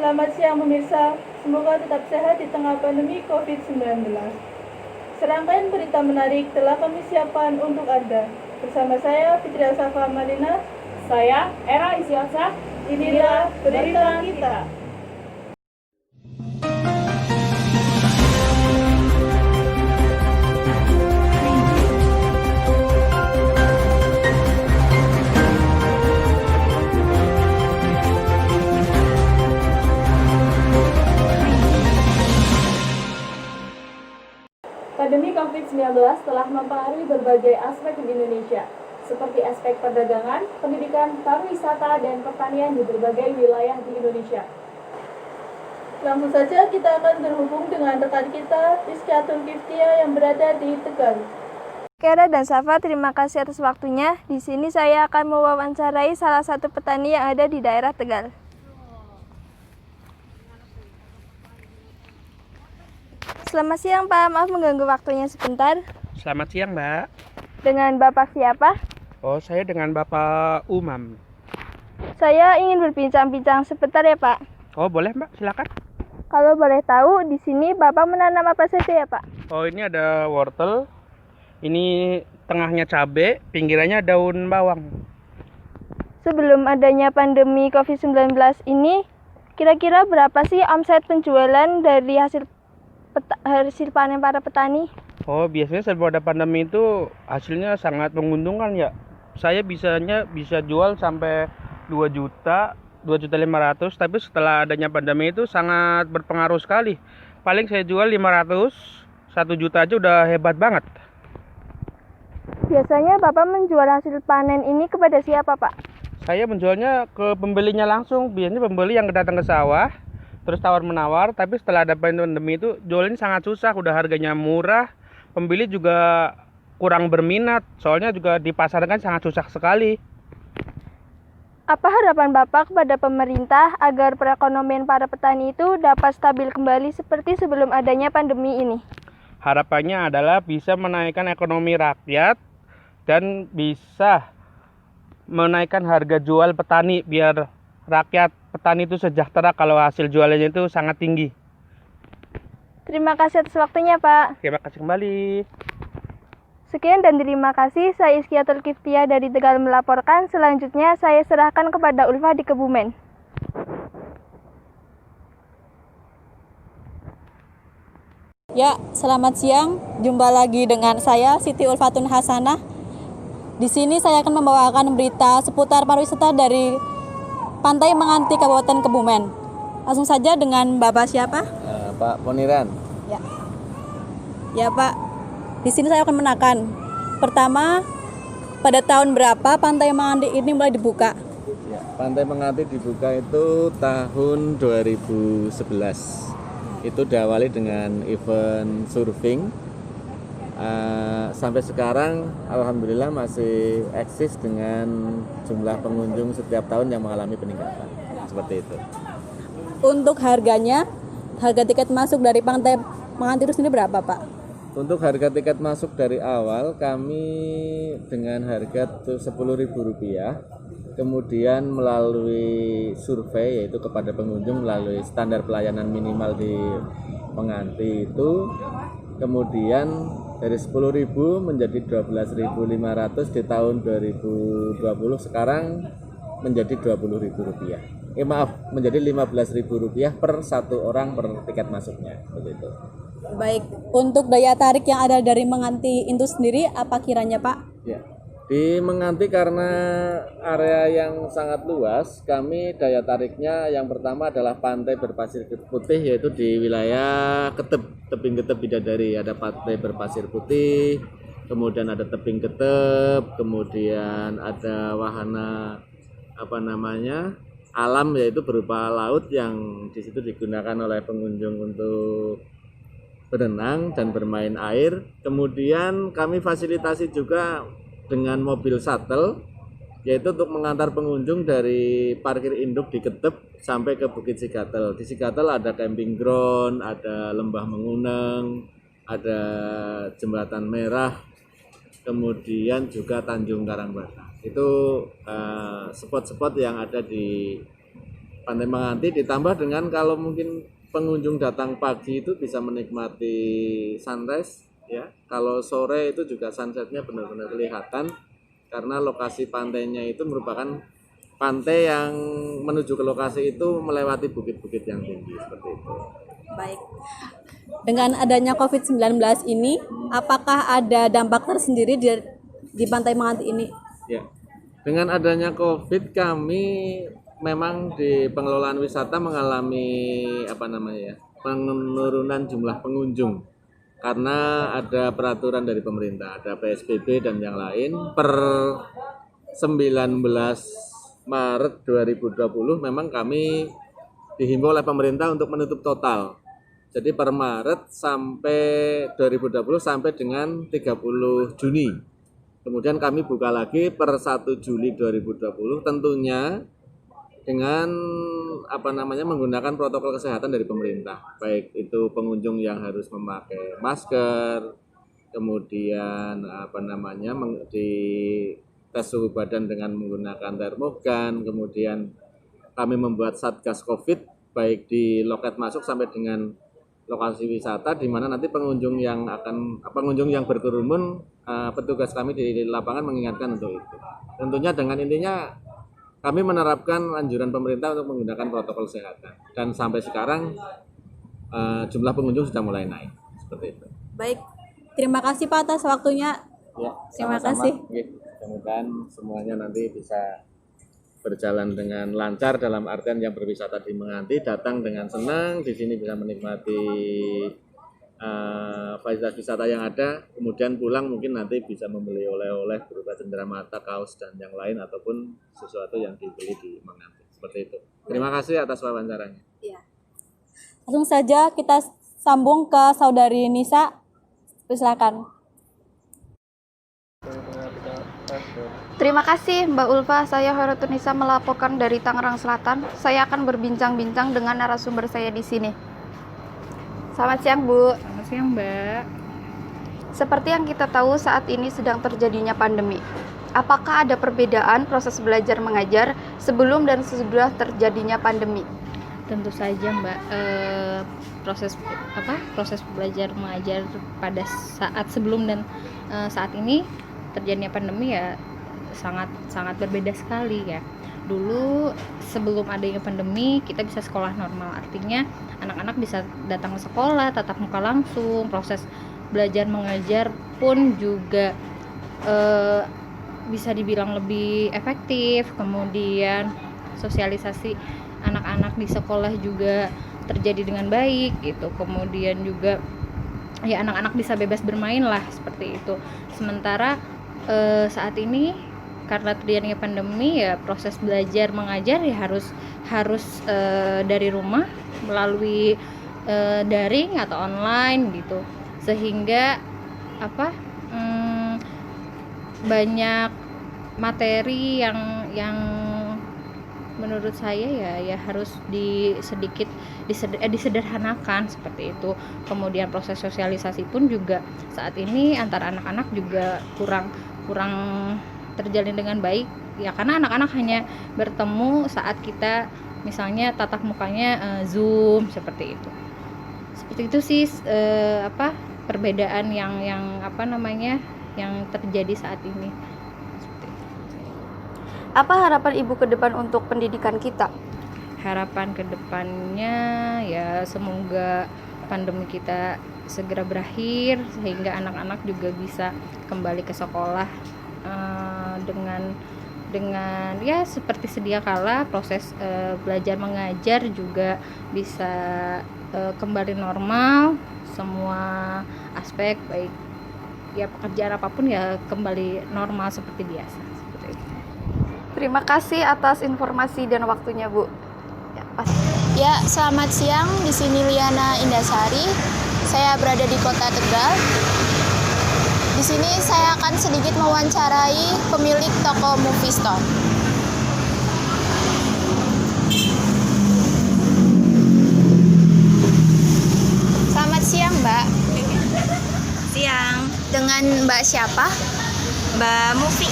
Selamat siang pemirsa, semoga tetap sehat di tengah pandemi COVID-19. Serangkaian berita menarik telah kami siapkan untuk Anda. Bersama saya Fitri Safa Malina, Saya Era Isyasa. inilah berita kita. Pandemi COVID-19 telah mempengaruhi berbagai aspek di Indonesia, seperti aspek perdagangan, pendidikan, pariwisata, dan pertanian di berbagai wilayah di Indonesia. Langsung saja kita akan terhubung dengan rekan kita, Rizkyatul Kiftia yang berada di Tegal. Kera dan Safa, terima kasih atas waktunya. Di sini saya akan mewawancarai salah satu petani yang ada di daerah Tegal. Selamat siang Pak, maaf mengganggu waktunya sebentar. Selamat siang, Mbak. Dengan Bapak siapa? Oh, saya dengan Bapak Umam. Saya ingin berbincang-bincang sebentar ya Pak. Oh, boleh, Mbak, silakan. Kalau boleh tahu, di sini Bapak menanam apa saja ya Pak? Oh, ini ada wortel. Ini tengahnya cabai, pinggirannya daun bawang. Sebelum adanya pandemi COVID-19 ini, kira-kira berapa sih omset penjualan dari hasil panen para petani? Oh, biasanya sebelum ada pandemi itu hasilnya sangat menguntungkan ya. Saya bisa jual sampai 2 juta, 2.500.000, tapi setelah adanya pandemi itu sangat berpengaruh sekali. Paling saya jual 500, 1 juta aja udah hebat banget. Biasanya Bapak menjual hasil panen ini kepada siapa Pak? Saya menjualnya ke pembelinya langsung. Biasanya pembeli yang datang ke sawah terus tawar-menawar, tapi setelah ada pandemi itu jualnya sangat susah, udah harganya murah, pembeli juga kurang berminat, soalnya juga di pasar kan sangat susah sekali. Apa harapan Bapak kepada pemerintah agar perekonomian para petani itu dapat stabil kembali seperti sebelum adanya pandemi ini? Harapannya adalah bisa menaikkan ekonomi rakyat dan bisa menaikkan harga jual petani biar rakyat petani itu sejahtera kalau hasil jualannya itu sangat tinggi. Terima kasih atas waktunya Pak. Terima kasih kembali. Sekian dan terima kasih. Saya Rizkyatul Kiftia dari Tegal melaporkan. Selanjutnya saya serahkan kepada Ulfa di Kebumen. Ya, selamat siang. Jumpa lagi dengan saya Siti Ulfatun Hasanah. Di sini saya akan membawakan berita seputar pariwisata dari Pantai Menganti Kabupaten Kebumen. Langsung saja dengan Bapak siapa? Pak Poniran. Ya Pak, di sini saya akan menekan. Pertama, pada tahun berapa Pantai Menganti ini mulai dibuka? Ya, Pantai Menganti dibuka itu tahun 2011. Itu diawali dengan event surfing. Sampai sekarang alhamdulillah masih eksis dengan jumlah pengunjung setiap tahun yang mengalami peningkatan. Seperti itu. Untuk harganya, harga tiket masuk dari Pantai Menganti itu sendiri berapa Pak? Untuk harga tiket masuk dari awal kami dengan harga Rp10.000, kemudian melalui survei yaitu kepada pengunjung melalui standar pelayanan minimal di Menganti itu, kemudian dari 10.000 menjadi 12.500 di tahun 2020, sekarang menjadi Rp20.000. Menjadi Rp15.000 per satu orang per tiket masuknya, begitu. Baik, untuk daya tarik yang ada dari Menganti itu sendiri apa kiranya Pak? Ya. Di Menganti karena area yang sangat luas, kami daya tariknya yang pertama adalah pantai berpasir putih, yaitu di wilayah Ketep, Tebing Ketep Bidadari. Ada pantai berpasir putih, kemudian ada tebing Ketep, kemudian ada wahana alam, yaitu berupa laut yang di situ digunakan oleh pengunjung untuk berenang dan bermain air. Kemudian kami fasilitasi juga dengan mobil shuttle, yaitu untuk mengantar pengunjung dari parkir induk di Ketep sampai ke Bukit Sigatel. Di Sigatel ada camping ground, ada lembah Menguneng, ada jembatan merah, kemudian juga Tanjung Karangbata. Itu spot-spot yang ada di Pantai Menganti, ditambah dengan kalau mungkin pengunjung datang pagi itu bisa menikmati sunrise ya. Kalau sore itu juga sunsetnya benar-benar kelihatan karena lokasi pantainya itu merupakan pantai yang menuju ke lokasi itu melewati bukit-bukit yang tinggi seperti itu. Baik. Dengan adanya COVID-19 ini, apakah ada dampak tersendiri di Pantai Menganti ini? Ya. Dengan adanya COVID kami memang di pengelolaan wisata mengalami penurunan jumlah pengunjung karena ada peraturan dari pemerintah, ada PSBB dan yang lain. Per 19 Maret 2020 memang kami dihimbau oleh pemerintah untuk menutup total. Jadi per Maret sampai 2020 sampai dengan 30 Juni. Kemudian kami buka lagi per 1 Juli 2020 tentunya dengan menggunakan protokol kesehatan dari pemerintah, baik itu pengunjung yang harus memakai masker, kemudian di tes suhu badan dengan menggunakan termogan, kemudian kami membuat satgas COVID baik di loket masuk sampai dengan lokasi wisata di mana nanti pengunjung yang berkerumun, petugas kami di lapangan mengingatkan untuk itu. Tentunya dengan intinya kami menerapkan anjuran pemerintah untuk menggunakan protokol kesehatan dan sampai sekarang jumlah pengunjung sudah mulai naik seperti itu. Baik, terima kasih Pak atas waktunya. Ya, Terima sama-sama. kasih. Mudah-mudahan semuanya nanti bisa berjalan dengan lancar dalam artian yang berwisata di Menganti datang dengan senang, di sini bisa menikmati fasilitas wisata yang ada, kemudian pulang mungkin nanti bisa membeli oleh-oleh berupa cenderamata, kaos dan yang lain ataupun sesuatu yang dibeli di Menganti. Seperti itu. Terima kasih atas wawancaranya. Langsung saja kita sambung ke Saudari Nisa. Silakan. Terima kasih Mbak Ulfa, saya Hoiratunisa melaporkan dari Tangerang Selatan. Saya akan berbincang-bincang dengan narasumber saya di sini. Selamat siang Bu. Selamat siang Mbak. Seperti yang kita tahu saat ini sedang terjadinya pandemi. Apakah ada perbedaan proses belajar mengajar sebelum dan sesudah terjadinya pandemi? Tentu saja Mbak, proses belajar mengajar pada saat sebelum dan saat ini terjadinya pandemi ya sangat berbeda sekali ya. Dulu sebelum adanya pandemi kita bisa sekolah normal, artinya anak-anak bisa datang ke sekolah tatap muka langsung, proses belajar mengajar pun juga bisa dibilang lebih efektif, kemudian sosialisasi anak-anak di sekolah juga terjadi dengan baik gitu, kemudian juga ya anak-anak bisa bebas bermain lah seperti itu. Sementara saat ini karena terjadinya pandemi ya proses belajar mengajar ya harus dari rumah melalui daring atau online gitu, sehingga banyak materi yang menurut saya ya harus disederhanakan seperti itu. Kemudian proses sosialisasi pun juga saat ini antara anak-anak juga kurang terjalin dengan baik ya, karena anak-anak hanya bertemu saat kita misalnya tatap mukanya Zoom seperti itu. Seperti itu sih perbedaan yang terjadi saat ini. Apa harapan Ibu ke depan untuk pendidikan kita? Harapan ke depannya ya semoga pandemi kita segera berakhir sehingga anak-anak juga bisa kembali ke sekolah dengan ya seperti sedia kala, proses belajar mengajar juga bisa kembali normal, semua aspek baik ya pekerjaan apapun ya kembali normal seperti biasa. Seperti itu. Terima kasih atas informasi dan waktunya Bu. Ya, selamat siang. Di sini Liana Indasari. Saya berada di Kota Tegal. Di sini saya akan sedikit mewawancarai pemilik toko Movie Store. Selamat siang, Mbak. Siang, Dengan Mbak siapa? Mbak Mufi.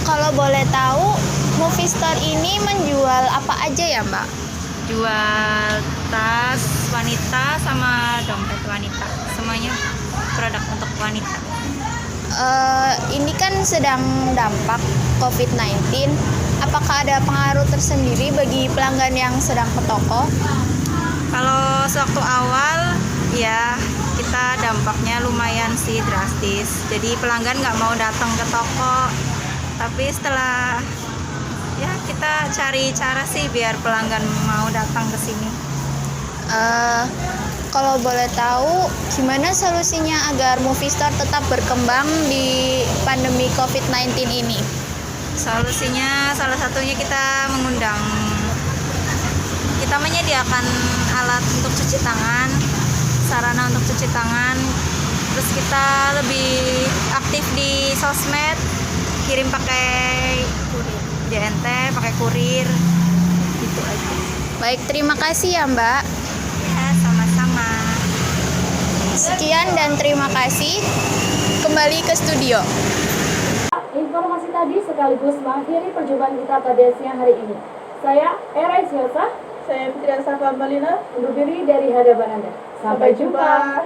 Kalau boleh tahu, Movie Store ini menjual apa aja ya, Mbak? Jual tas wanita sama dompet wanita. Semuanya produk untuk wanita. Ini kan sedang dampak COVID-19. Apakah ada pengaruh tersendiri bagi pelanggan yang sedang ke toko? Kalau sewaktu awal ya kita dampaknya lumayan sih drastis. Jadi pelanggan nggak mau datang ke toko. Tapi setelah ya kita cari cara sih biar pelanggan mau datang ke sini. Kalau boleh tahu, gimana solusinya agar Movie Store tetap berkembang di pandemi COVID-19 ini? Solusinya salah satunya kita menyediakan alat untuk cuci tangan, sarana untuk cuci tangan. Terus kita lebih aktif di sosmed, kirim pakai JNT, pakai kurir, gitu aja. Baik, terima kasih ya Mbak. Ya, sama-sama. Sekian dan terima kasih. Kembali ke studio. Informasi tadi sekaligus mengakhiri perjumpaan kita pada siang hari ini. Saya Era Isyosa, Saya Fitri Asafa Malina. undur diri dari hadapan Anda. Sampai jumpa.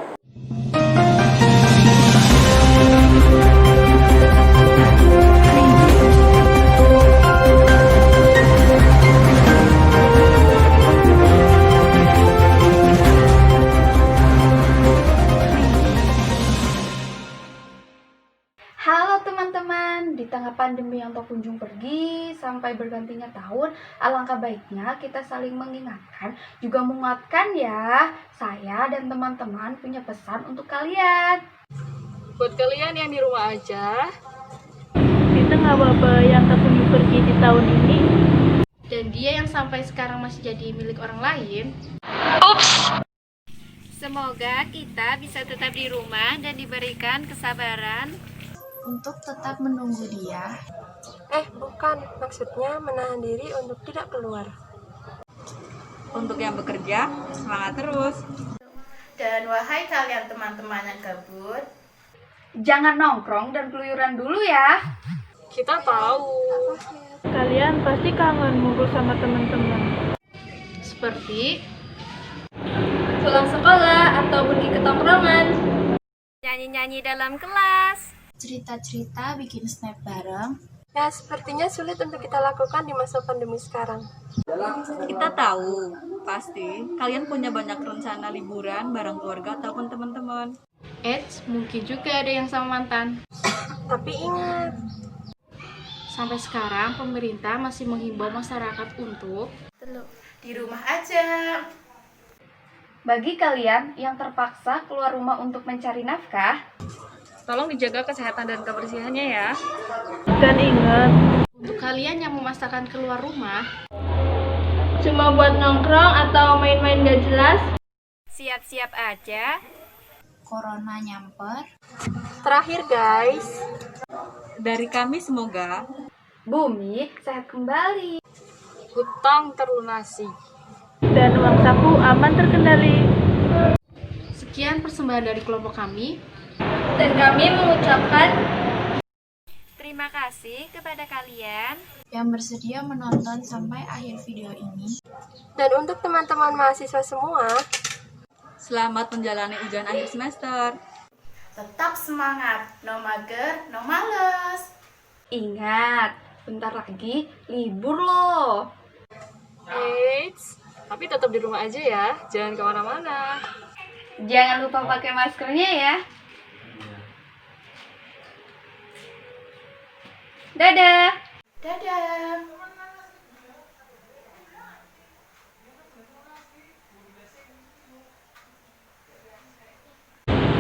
Halo teman-teman, di tengah pandemi yang tak kunjung pergi sampai bergantinya tahun, alangkah baiknya kita saling mengingatkan, juga menguatkan ya. Saya dan teman-teman punya pesan untuk kalian. Buat kalian yang di rumah aja, Di tengah wabah yang tak kunjung pergi di tahun ini, Dan dia yang sampai sekarang masih jadi milik orang lain. Semoga kita bisa tetap di rumah dan diberikan kesabaran Untuk tetap menunggu dia. Bukan, maksudnya menahan diri untuk tidak keluar. Untuk yang bekerja, semangat terus. Dan wahai kalian teman-teman yang gabut, jangan nongkrong dan keluyuran dulu ya. kita tahu. kalian pasti kangen ngumpul sama teman-teman. Seperti pulang sekolah atau pergi ke tongkrongan, Nyanyi-nyanyi dalam kelas. Cerita-cerita bikin snap bareng. Ya, sepertinya sulit untuk kita lakukan di masa pandemi sekarang. Kita tahu, pasti kalian punya banyak rencana liburan bareng keluarga ataupun teman-teman. mungkin juga ada yang sama mantan. Tapi ingat, Sampai sekarang pemerintah masih menghimbau masyarakat untuk di rumah aja. Bagi kalian yang terpaksa keluar rumah untuk mencari nafkah, Tolong dijaga kesehatan dan kebersihannya ya. Dan ingat, untuk kalian yang memaksakan keluar rumah, cuma buat nongkrong atau main-main gak jelas, Siap-siap aja. Corona nyamper. terakhir guys, Dari kami semoga bumi sehat kembali. Hutang terlunasi. dan uang saku aman terkendali. Sekian persembahan dari kelompok kami. Dan kami mengucapkan terima kasih kepada kalian. Yang bersedia menonton sampai akhir video ini. dan untuk teman-teman mahasiswa semua, Selamat menjalani ujian akhir semester. Tetap semangat, no mager, no males. Ingat, bentar lagi libur loh. Tapi tetap di rumah aja ya, jangan kemana-mana. Jangan lupa pakai maskernya ya. Dadah. Dadah.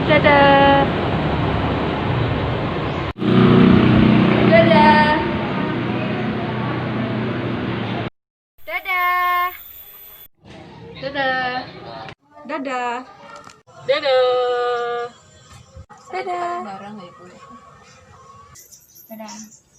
dadah. Dadah. Dadah. Dadah. Dadah. Dadah. dadah. Dadah.